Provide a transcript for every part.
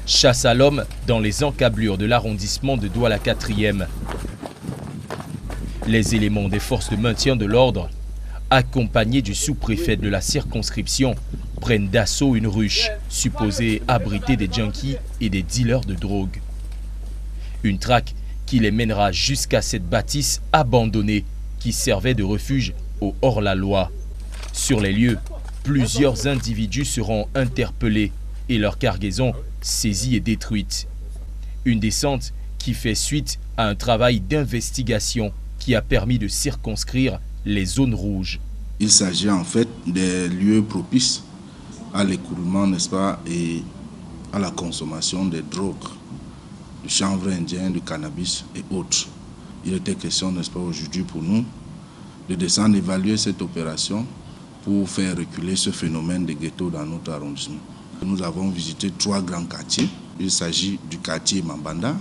Chasse à l'homme dans les encablures de l'arrondissement de Douala 4e. Les éléments des forces de maintien de l'ordre, accompagnés du sous-préfet de la circonscription, prennent d'assaut une ruche supposée abriter des junkies et des dealers de drogue. Une traque qui les mènera jusqu'à cette bâtisse abandonnée qui servait de refuge au hors-la-loi. Sur les lieux, plusieurs individus seront interpellés et leur cargaison saisie et détruite. Une descente qui fait suite à un travail d'investigation qui a permis de circonscrire les zones rouges. Il s'agit en fait des lieux propices à l'écoulement, n'est-ce pas, et à la consommation des drogues, du chanvre indien, du cannabis et autres. Il était question, n'est-ce pas, aujourd'hui pour nous, de descendre évaluer cette opération pour faire reculer ce phénomène de ghetto dans notre arrondissement. Nous avons visité 3 grands quartiers. Il s'agit du quartier Mambanda,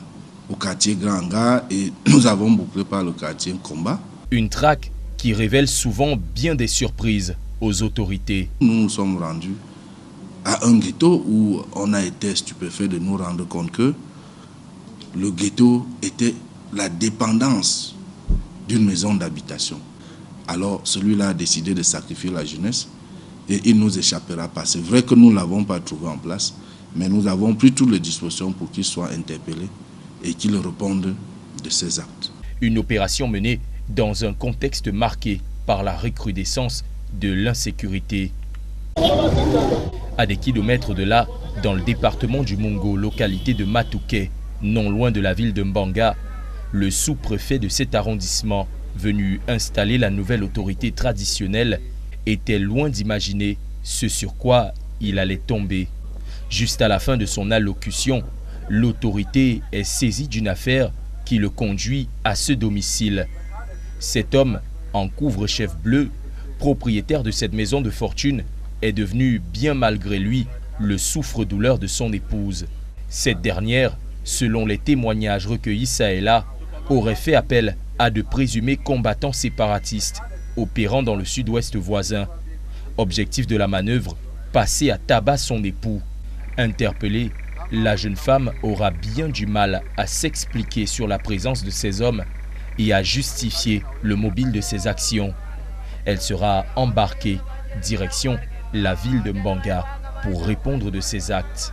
au quartier Grand Hangar et nous avons bouclé par le quartier Komba. Une traque qui révèle souvent bien des surprises aux autorités. Nous nous sommes rendus à un ghetto où on a été stupéfait de nous rendre compte que le ghetto était la dépendance d'une maison d'habitation. Alors celui-là a décidé de sacrifier la jeunesse et il nous échappera pas. C'est vrai que nous ne l'avons pas trouvé en place, mais nous avons pris toutes les dispositions pour qu'il soit interpellé et qu'il réponde de ses actes. Une opération menée dans un contexte marqué par la recrudescence de l'insécurité. À des kilomètres de là, dans le département du Mungo, localité de Matouké, non loin de la ville de Mbanga, le sous-préfet de cet arrondissement, venu installer la nouvelle autorité traditionnelle, était loin d'imaginer ce sur quoi il allait tomber. Juste à la fin de son allocution, l'autorité est saisie d'une affaire qui le conduit à ce domicile. Cet homme, en couvre-chef bleu, propriétaire de cette maison de fortune, est devenu, bien malgré lui, le souffre-douleur de son épouse. Cette dernière, selon les témoignages recueillis ça et là, aurait fait appel à de présumés combattants séparatistes opérant dans le sud-ouest voisin. Objectif de la manœuvre, passer à tabac son époux. Interpellée, la jeune femme aura bien du mal à s'expliquer sur la présence de ces hommes et à justifier le mobile de ses actions. Elle sera embarquée direction la ville de Mbanga pour répondre de ses actes.